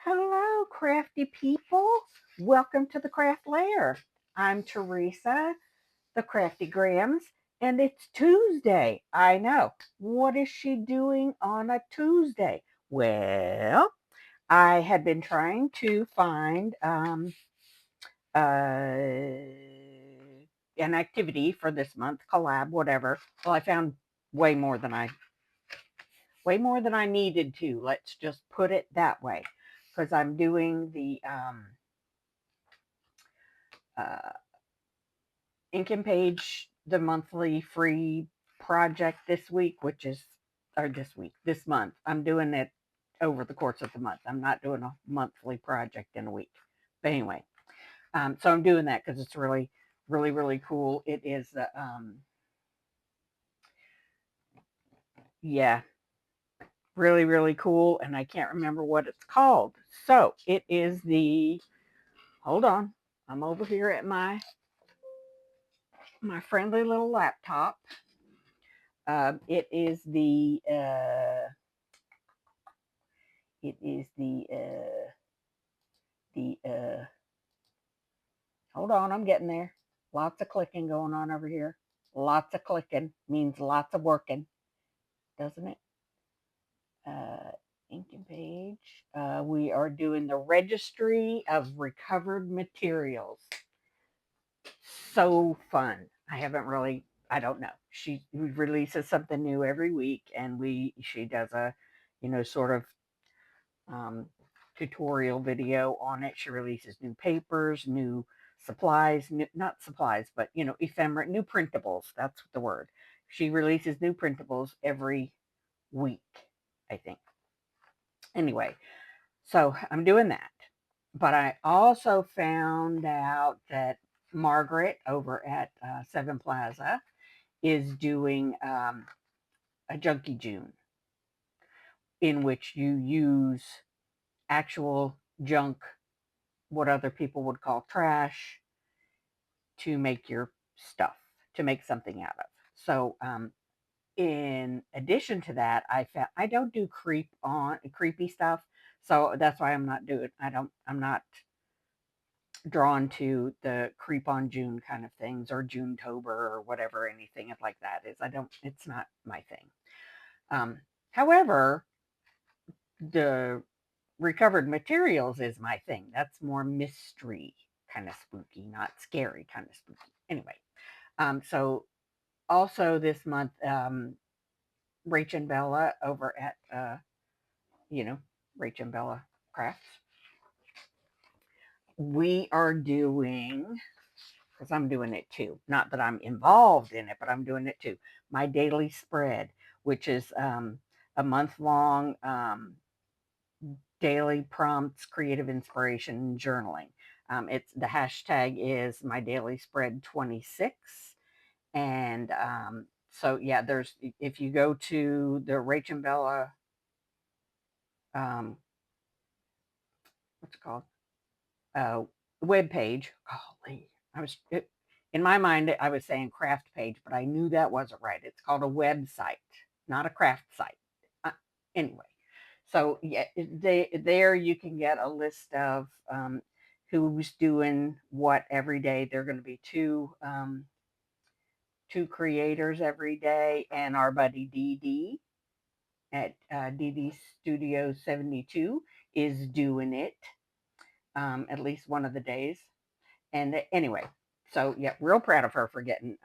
Hello, crafty people. Welcome to the Craft Lair. I'm Teresa, the Crafty Grams, and it's Tuesday. I know. What is she doing on a Tuesday? Well, I had been trying to find an activity for this month, collab, whatever. Well, I found way more than I way more than I needed to. Let's just put it that way, because I'm doing the uh, Ink and Page, the monthly free project this week, this month. I'm doing it over the course of the month. I'm not doing a monthly project in a week. But anyway, so I'm doing that because it's really, really, really cool. It is, yeah, really, really cool. And I can't remember what it's called. So it is hold on, I'm over here at my friendly little laptop. It is the hold on, I'm getting there. Lots of clicking going on over here. Lots of clicking means lots of working, doesn't it? Uh, Ink and Page. We are doing the registry of recovered materials. So fun. I don't know. She releases something new every week, and she does a, sort of um, tutorial video on it. She releases new papers, new supplies, not supplies, but ephemera, new printables. That's the word. She releases new printables every week, I think. Anyway, so I'm doing that. But I also found out that Margaret over at Seven Plaza is doing a Junkie June, in which you use actual junk, what other people would call trash, to make your stuff, to make something out of. So, in addition to that, I don't do creepy stuff, so that's why I'm not drawn to the creep on June kind of things, or Junetober, or whatever anything like that is. I don't. It's not my thing. Um, However, the recovered materials is my thing. That's more mystery kind of spooky, not scary kind of spooky. Anyway, so also this month, Rach and Bella over at you know Rach and Bella Crafts, we are doing, because I'm doing it too. Not that I'm involved in it, but I'm doing it too. My daily spread, which is a month long daily prompts, creative inspiration, journaling. It's the hashtag is my daily spread 26, and so yeah, there's, if you go to the Rach and Bella, um, what's it called, uh, web page. Golly, in my mind I was saying craft page, but I knew that wasn't right. It's called a website, not a craft site. Uh, anyway, so yeah, there you can get a list of who's doing what every day. There are going to be two creators every day, and our buddy Dee Dee at Dee Studio 72 is doing it at least one of the days. And anyway, so yeah, real proud of her for getting,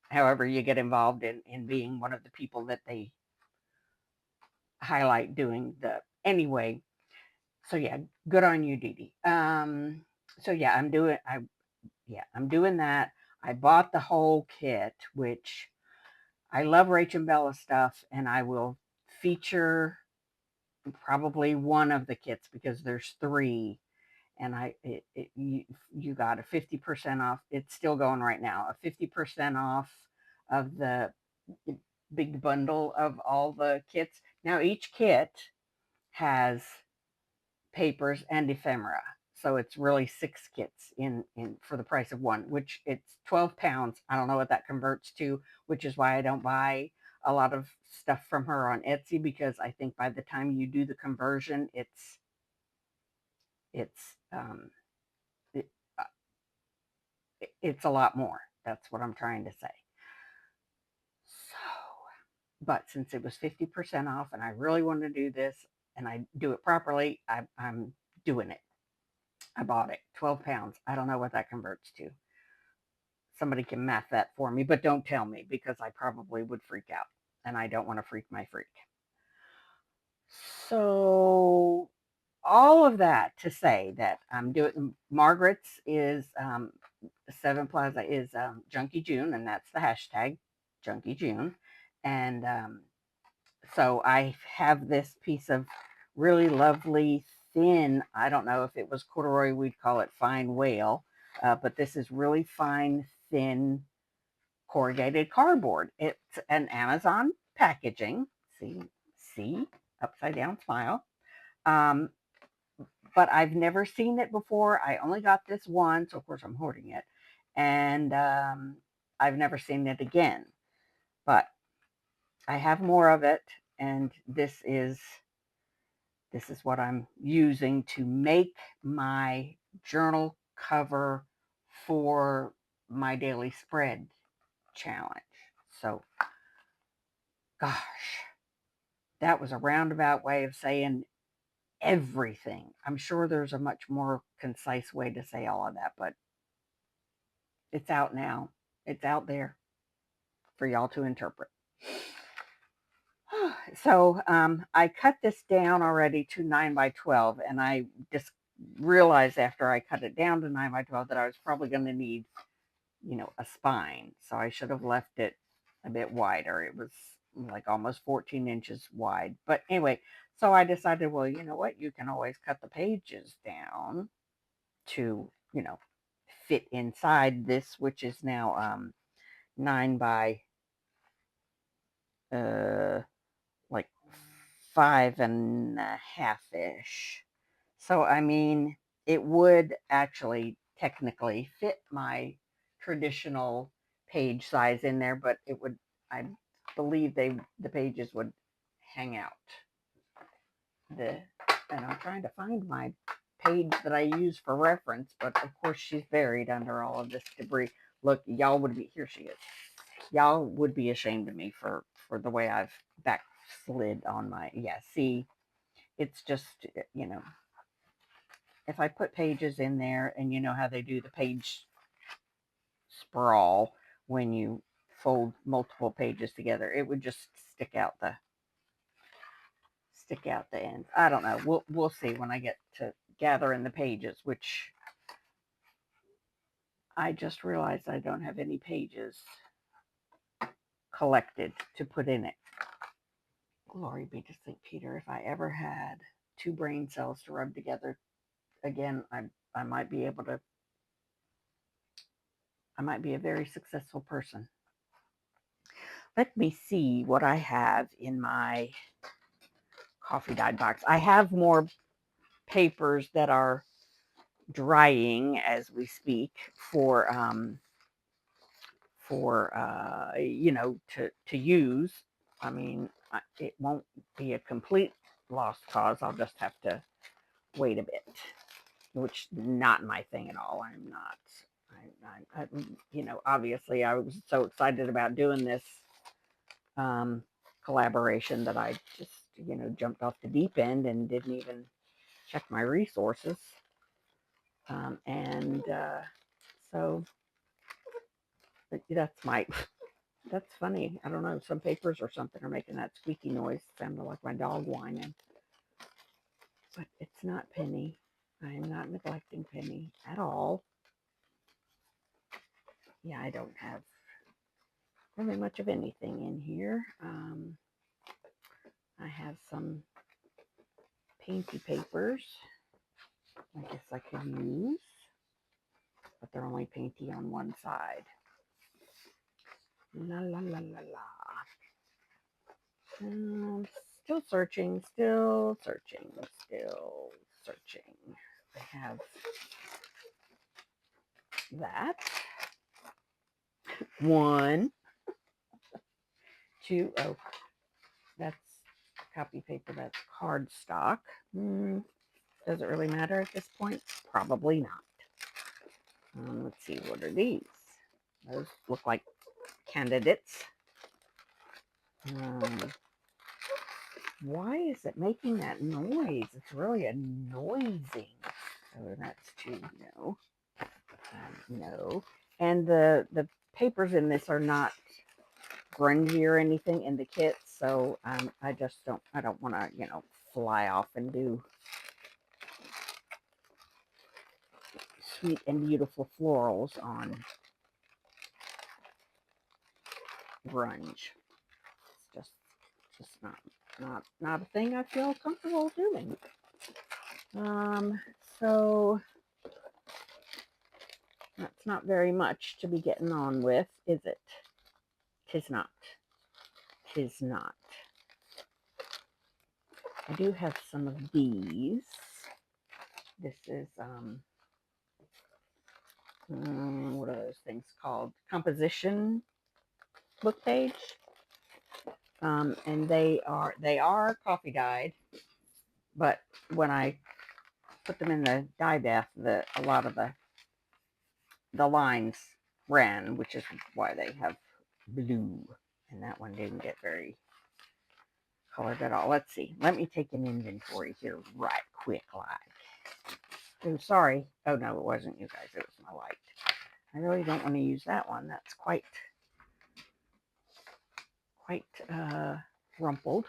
however you get involved in being one of the people that they highlight doing the, anyway. So yeah, good on you, Dee Dee. So yeah, I'm doing that. I bought the whole kit, which I love Rach and Bella stuff, and I will feature probably one of the kits because there's three, and you got a 50% off. It's still going right now. A 50% off of the big bundle of all the kits. Now each kit has papers and ephemera. So it's really 6 kits in for the price of one, which it's 12 pounds. I don't know what that converts to, which is why I don't buy a lot of stuff from her on Etsy, because I think by the time you do the conversion, it's It's it, uh, it's a lot more. That's what I'm trying to say. So, but since it was 50% off and I really want to do this and I do it properly, I'm doing it. I bought it, 12 pounds. I don't know what that converts to. Somebody can math that for me, but don't tell me because I probably would freak out and I don't want to freak my freak. So, all of that to say that I'm doing Margaret's is Seven Plaza is Junkie June, and that's the hashtag Junkie June. And so I have this piece of really lovely thin, I don't know if it was corduroy, we'd call it fine whale, but this is really fine, thin corrugated cardboard. It's an Amazon packaging. See, upside down smile. Um, but I've never seen it before. I only got this once. Of course, I'm hoarding it, and I've never seen it again. But I have more of it, and this is what I'm using to make my journal cover for my daily spread challenge. So, gosh, that was a roundabout way of saying everything. I'm sure there's a much more concise way to say all of that, but it's out now. It's out there for y'all to interpret. So I cut this down already to 9 by 12, and I just realized after I cut it down to 9 by 12 that I was probably going to need, a spine. So I should have left it a bit wider. It was like almost 14 inches wide. But anyway, so I decided, well, you know what? You can always cut the pages down to, fit inside this, which is now 9 by uh like 5.5 ish. So I mean, it would actually technically fit my traditional page size in there, but it would, I believe the pages would hang out. The and I'm trying to find my page that I use for reference, but of course she's buried under all of this debris. Look, y'all would be here. She is. Y'all would be ashamed of me for the way I've backslid on my. Yeah, see, it's just, if I put pages in there, and you know how they do the page sprawl when you fold multiple pages together, it would just stick out the ends. I don't know. We'll see when I get to gathering the pages, which I just realized I don't have any pages collected to put in it. Glory be to St. Peter. If I ever had two brain cells to rub together again, I might be able to. I might be a very successful person. Let me see what I have in my coffee dyed box. I have more papers that are drying as we speak to use. I mean, it won't be a complete lost cause. I'll just have to wait a bit, which not my thing at all. I'm not. Obviously, I was so excited about doing this collaboration that I just, jumped off the deep end and didn't even check my resources. And so that's my That's funny. I don't know. Some papers or something are making that squeaky noise. Sounded like my dog whining. But it's not Penny. I am not neglecting Penny at all. Yeah, I don't have really much of anything in here. I have some painty papers I guess I could use, but they're only painty on one side. La la la la la. Still searching, still searching, still searching. I have that. One, two, oh, that's copy paper, that's cardstock. Does it really matter at this point? Probably not. Let's see, what are these? Those look like candidates. Why is it making that noise? It's really annoying. Oh, that's two. No. No. And the papers in this are not grungy or anything in the kit, so I don't want to, fly off and do sweet and beautiful florals on grunge. It's just not a thing I feel comfortable doing. So that's not very much to be getting on with, is it? Tis not. Tis not. I do have some of these. This is what are those things called? Composition book page. And they are coffee dyed, but when I put them in the dye bath, a lot of the lines ran, which is why they have blue. And that one didn't get very colored at all. Let's see. Let me take an inventory here right quick like. Oh, sorry. Oh, no, it wasn't you guys. It was my light. I really don't want to use that one. That's quite rumpled,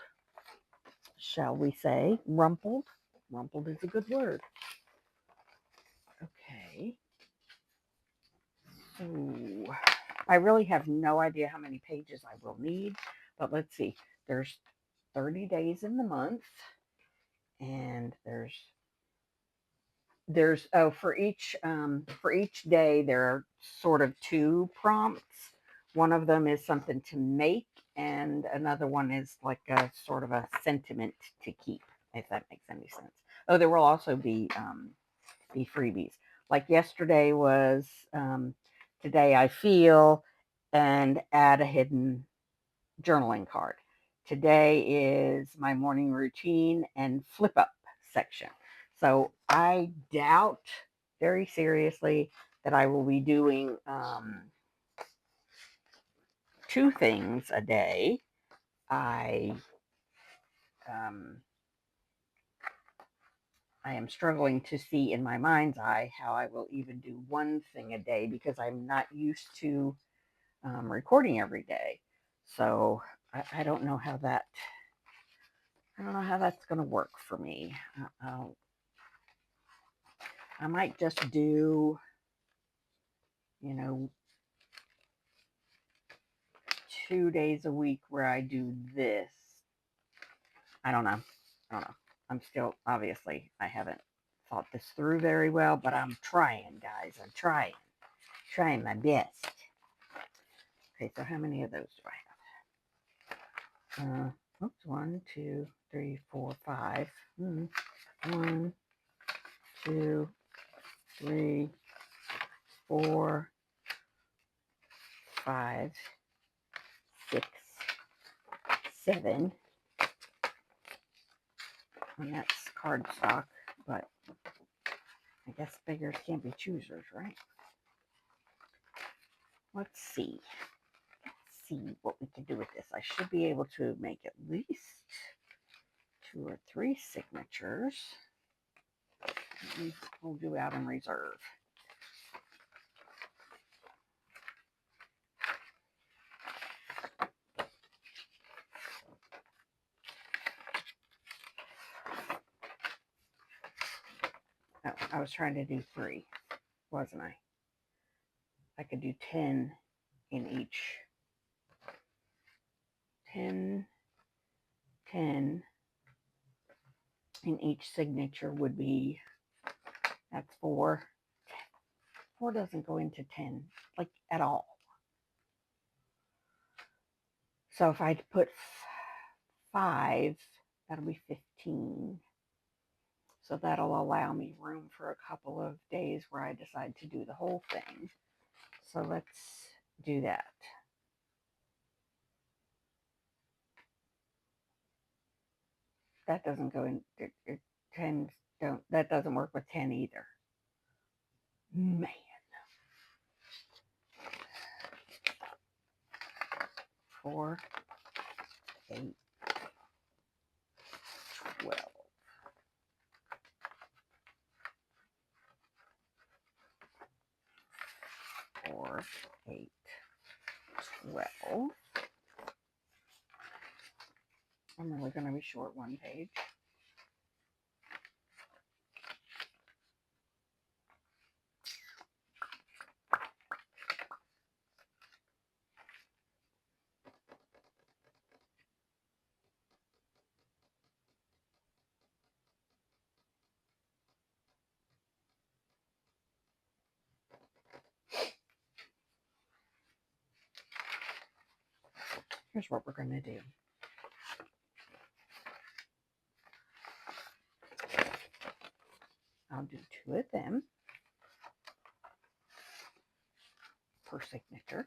shall we say. Rumpled. Rumpled is a good word. Okay. So I really have no idea how many pages I will need, but let's see. There's 30 days in the month, and there's for each day there are sort of two prompts. One of them is something to make, and another one is like a sort of a sentiment to keep, if that makes any sense. Oh, there will also be freebies. Like yesterday was today I feel, and add a hidden journaling card. Today is my morning routine and flip up section. So I doubt very seriously that I will be doing two things a day. I am struggling to see in my mind's eye how I will even do one thing a day because I'm not used to recording every day. So I don't know how that. I don't know how that's going to work for me. I might just do, 2 days a week where I do this. I don't know. I'm still, obviously, I haven't thought this through very well, but I'm trying, guys. I'm trying my best. Okay, so how many of those do I have? Oops, 1, 2, 3, 4, 5. 1, 2, 3, 4, 5, 6, 7. And that's cardstock, but I guess beggars can't be choosers, right? Let's see what we can do with this. I should be able to make at least 2 or 3 signatures. We'll do out in reserve. Oh, I was trying to do 3, wasn't I? I could do 10 in each. 10 in each signature would be, that's 4. 4 doesn't go into 10, like, at all. So if I put 5, that'll be 15. So that'll allow me room for a couple of days where I decide to do the whole thing. So let's do that. That doesn't go in, it tends, That doesn't work with 10 either. Man. 4, 8, 12. 4, 8, 12. I'm really going to be short one page. Here's what we're going to do. I'll do 2 of them per signature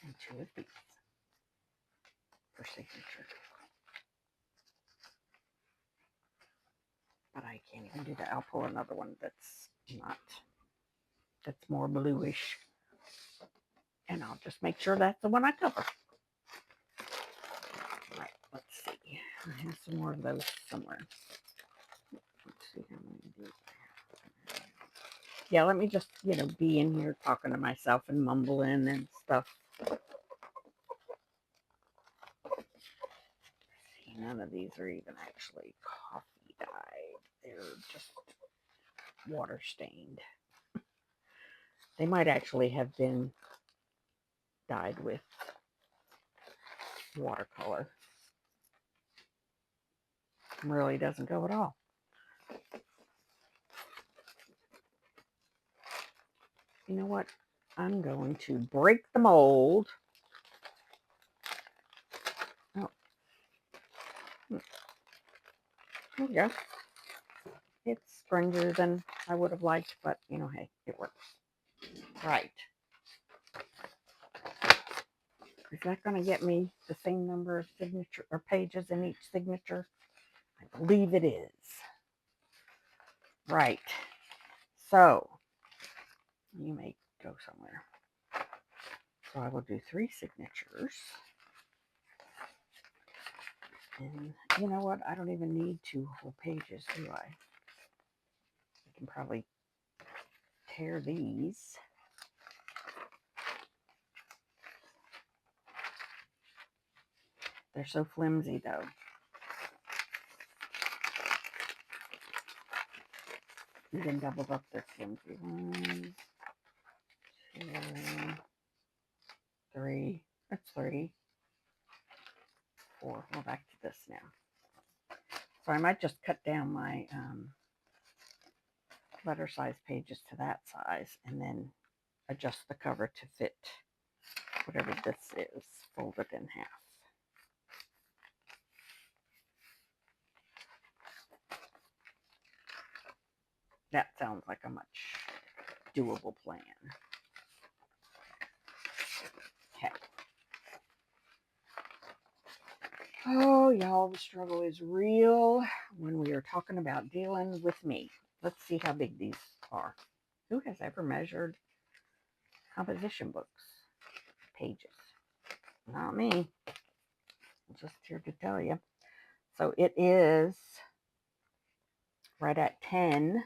and 2 of these per signature. But I can't even do that. I'll pull another one that's more bluish. And I'll just make sure that's the one I cover. All right, let's see. I have some more of those somewhere. Let's see how many of these I have. Yeah, let me just, be in here talking to myself and mumbling and stuff. See, none of these are even actually coffee dyed. They're just water stained. They might actually have been dyed with watercolor. Really doesn't go at all. You know what? I'm going to break the mold. Oh. There we go. It's stranger than I would have liked, but, hey, it works. Right. Is that going to get me the same number of signature or pages in each signature? I believe it is. Right. So, you may go somewhere. So I will do 3 signatures. And you know what? I don't even need 2 whole pages, do I? I can probably tear these. They're so flimsy, though. Even doubled up, they're flimsy. 1, 2, 3. That's 3. 4. We're back to this now. So I might just cut down my letter size pages to that size and then adjust the cover to fit whatever this is, folded in half. That sounds like a much doable plan. Okay. Oh, y'all, the struggle is real when we are talking about dealing with me. Let's see how big these are. Who has ever measured composition books pages? Not me. I'm just here to tell you. So it is right at 10.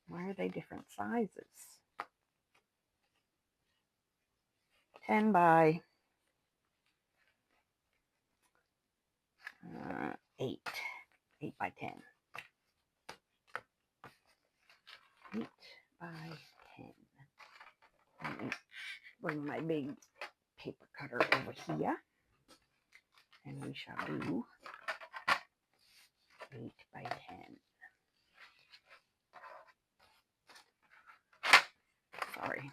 Why are they different sizes? 10 by 8. 8 by 10. 8 by 10. Let me bring my big paper cutter over here. And we shall do 8 by 10. Sorry,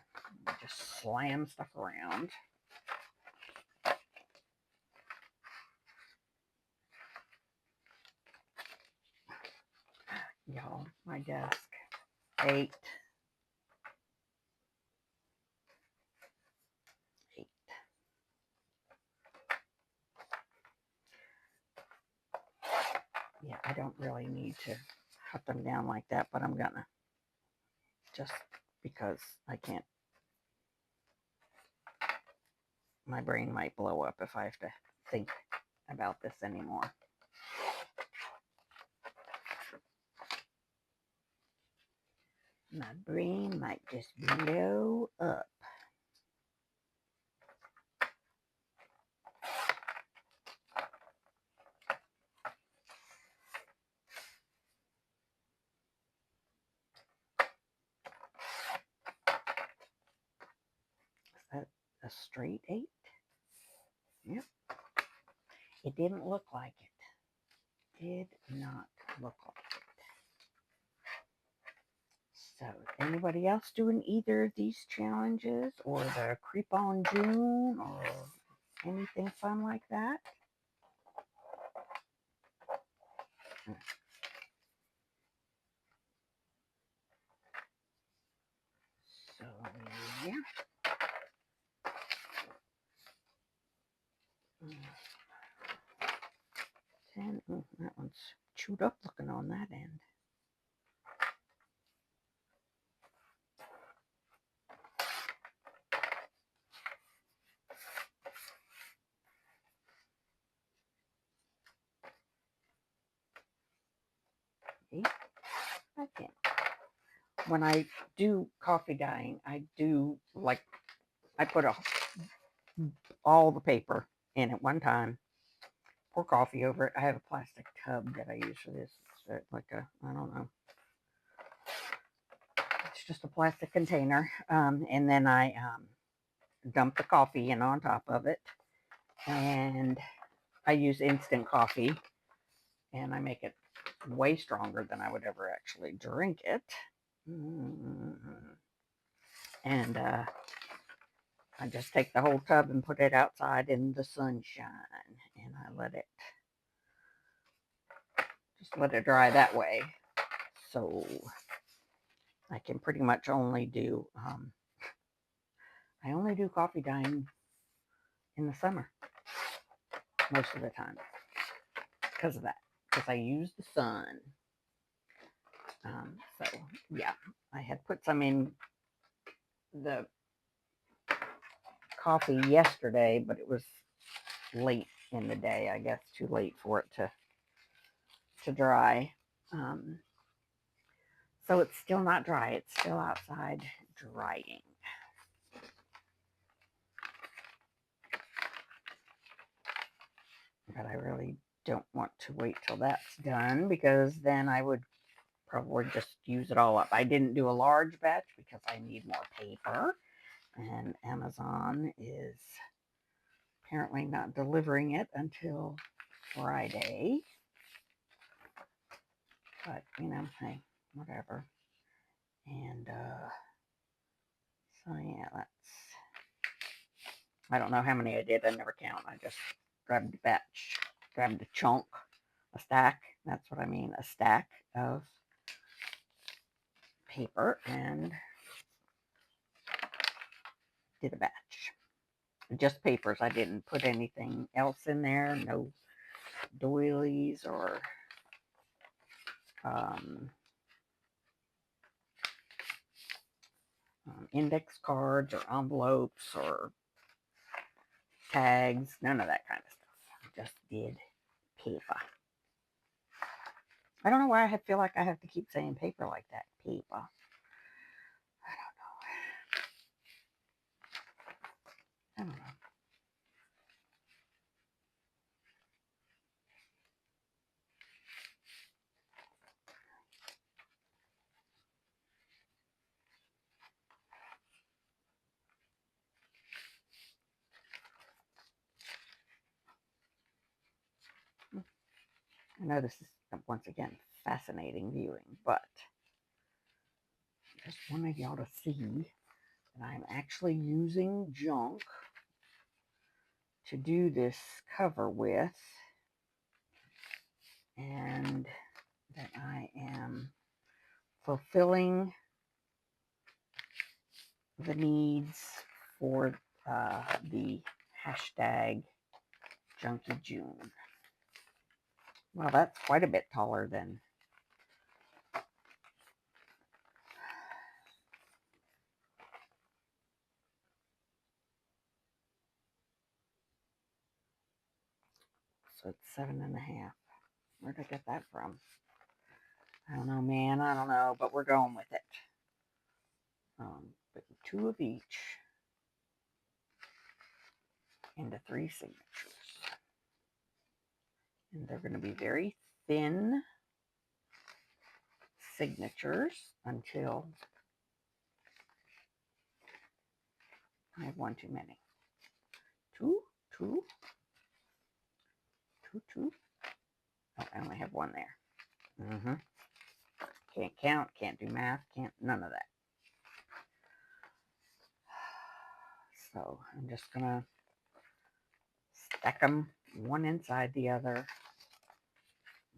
just slam stuff around. Y'all, my desk. 8. 8. Yeah, I don't really need to cut them down like that, but I'm gonna, just because I can't, my brain might blow up if I have to think about this anymore. My brain might just blow up. Is that a straight 8? Yep. It didn't look like it. Did not look like it. So, anybody else doing either of these challenges or the Creep on June or anything fun like that? So, yeah. 10. Oh, that one's chewed up looking on that end. Okay. When I do coffee dyeing, I do like, I put all the paper in at one time, pour coffee over it. I have a plastic tub that I use for this. It's like a, I don't know. It's just a plastic container. And then I dump the coffee in on top of it. And I use instant coffee. And I make it way stronger than I would ever actually drink it. And I just take the whole tub and put it outside in the sunshine. And I let it dry that way. So I can pretty much only do, I only do coffee dyeing in the summer most of the time because of that, because I use the sun. So yeah, I had put some in the coffee yesterday, but it was late in the day, I guess, too late for it to dry. So it's still not dry. It's still outside drying. But I really don't want to wait till that's done because then I would probably just use it all up. I didn't do a large batch because I need more paper, and Amazon is apparently not delivering it until Friday. But, hey, whatever. And so yeah, I don't know how many I did. I never count. I just grabbed a batch, grabbed a chunk, a stack. That's what I mean, a stack of paper, and did a batch. Just papers. I didn't put anything else in there. No doilies or index cards or envelopes or tags. None of that kind of stuff. Just did paper. I don't know why I feel like I have to keep saying paper like that. Paper. I don't know. I know this is, once again, fascinating viewing, but I just wanted y'all to see that I'm actually using junk to do this cover with, and that I am fulfilling the needs for the hashtag Junkie June. Well, that's quite a bit taller than. So it's 7.5. Where'd I get that from? I don't know, man. I don't know, but we're going with it. But 2 of each into 3 signatures. And they're going to be very thin signatures until I have one too many. 2, 2, 2, 2. Oh, I only have 1 there. Can't count, can't do math, none of that. So I'm just going to stack them one inside the other.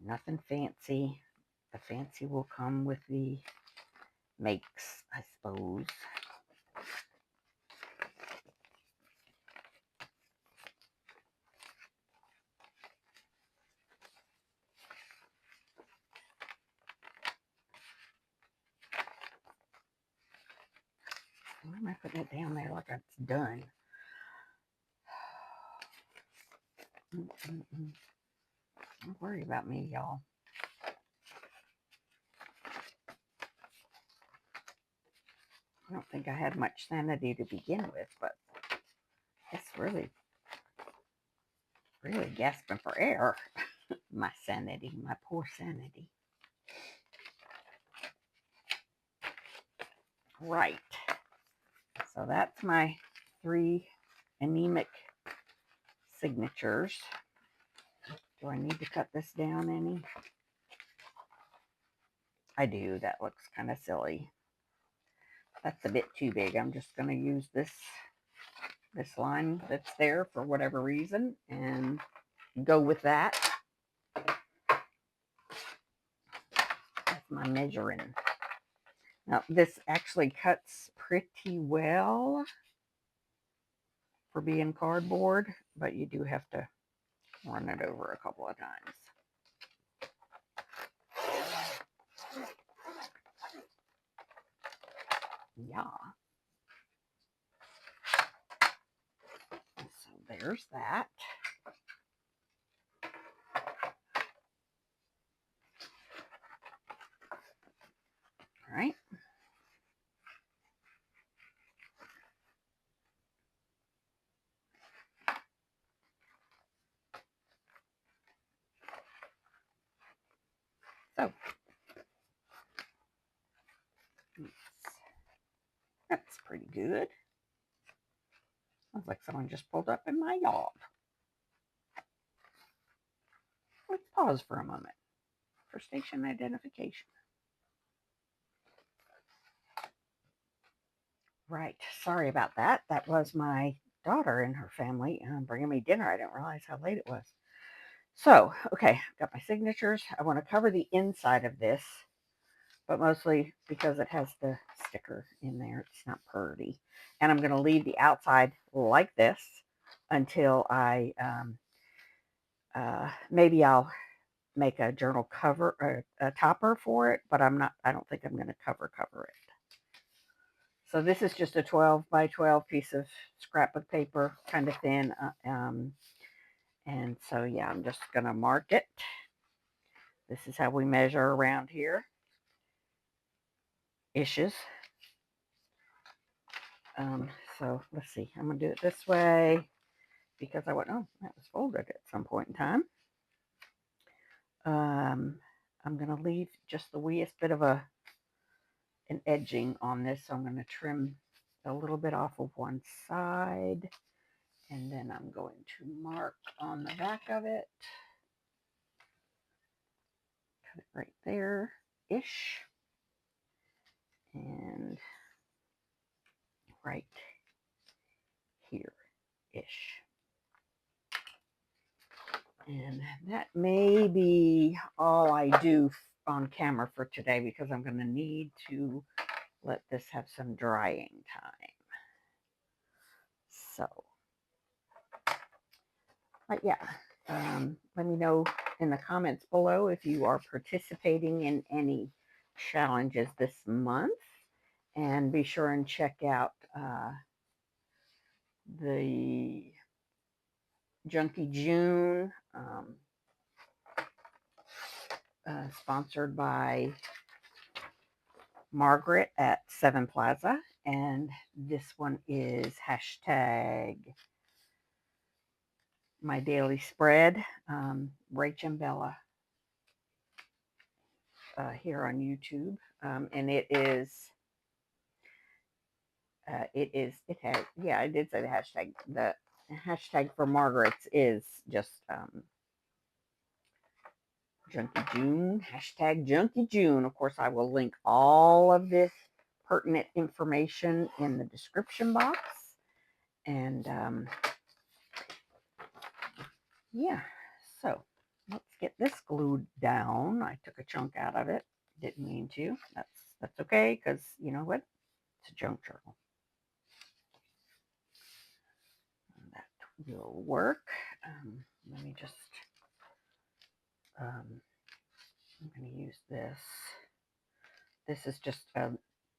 Nothing fancy. The fancy will come with the makes, I suppose. Why am I putting it down there like it's done? Don't worry about me, y'all. I don't think I had much sanity to begin with, but it's really gasping for air. My sanity, my poor sanity. Right. So that's my 3 anemic signatures. Do I need to cut this down any? I do. That looks kind of silly. That's a bit too big. I'm just going to use this line that's there for whatever reason and go with that. That's my measuring. Now, this actually cuts pretty well for being cardboard, but you do have to run it over a couple of times. Yeah. So there's that. All right. So that's pretty good. Sounds like someone just pulled up in my yard. Let's pause for a moment for station identification. Right. Sorry about that. That was my daughter and her family bringing me dinner. I didn't realize how late it was. So, okay, got my signatures. I want to cover the inside of this, but mostly because it has the sticker in there. It's not pretty. And I'm going to leave the outside like this until I, maybe I'll make a journal cover, or a topper for it, but I don't think I'm going to cover it. So this is just a 12 by 12 piece of scrapbook paper, kind of thin. And so, yeah, I'm just going to mark it. This is how we measure around here. Issues. So let's see. I'm going to do it this way because that was folded at some point in time. I'm going to leave just the weakest bit of an edging on this. So I'm going to trim a little bit off of one side. And then I'm going to mark on the back of it. Cut it right there-ish. And right here-ish. And that may be all I do on camera for today because I'm going to need to let this have some drying time. So, but yeah, Let me know in the comments below if you are participating in any challenges this month. And be sure and check out the Junkie June, sponsored by Margaret at Seven Plaza. And this one is hashtag my daily spread, Rach and Bella, here on YouTube. And it has, yeah, I did say the hashtag. The hashtag for Margaret's is just Junkie June, hashtag Junkie June. Of course, I will link all of this pertinent information in the description box. And yeah, so let's get this glued down. I took a chunk out of it. Didn't mean to. That's okay, because you know what? It's a junk journal. And that will work. Let me just, I'm going to use this. This is just a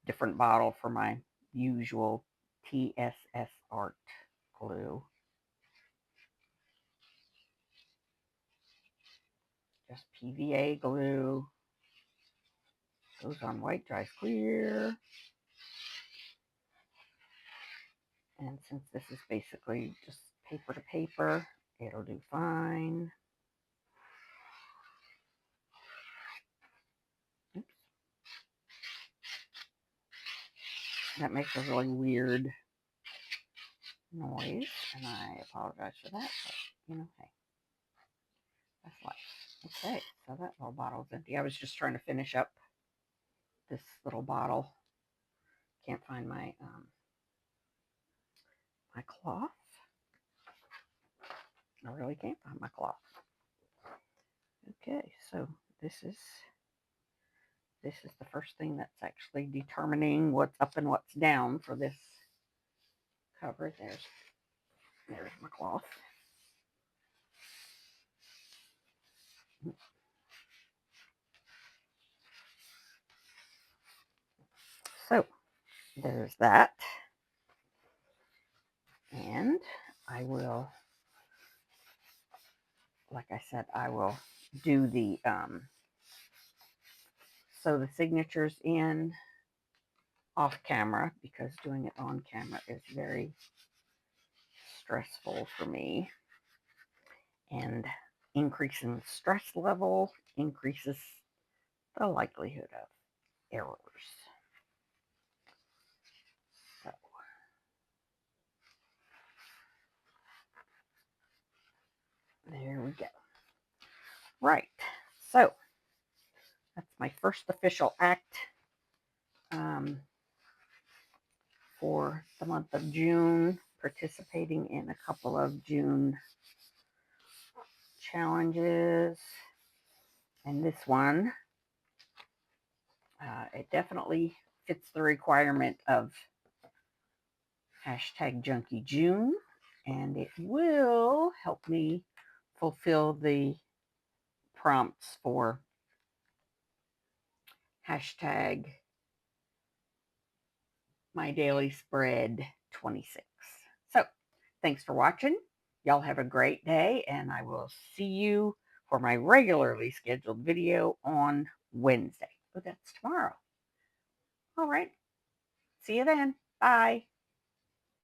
different bottle for my usual TSS Art glue. Just PVA glue. Goes on white, dries clear. And since this is basically just paper to paper, it'll do fine. Oops. That makes a really weird noise, and I apologize for that, but, you know, hey, that's life. Okay, so that little bottle's empty. I was just trying to finish up this little bottle. Can't find my my cloth. I really can't find my cloth. Okay, so this is the first thing that's actually determining what's up and what's down for this cover. There's my cloth. So there's that. And I will, like I said, I will do the sew the signatures in off camera, because doing it on camera is very stressful for me. And increasing the stress level increases the likelihood of errors. So, there we go. Right. So, that's my first official act for the month of June, participating in a couple of June challenges. And this one, it definitely fits the requirement of hashtag Junkie June, and it will help me fulfill the prompts for hashtag my daily spread 26. So thanks for watching. Y'all have a great day, and I will see you for my regularly scheduled video on Wednesday. Oh, that's tomorrow. All right. See you then. Bye.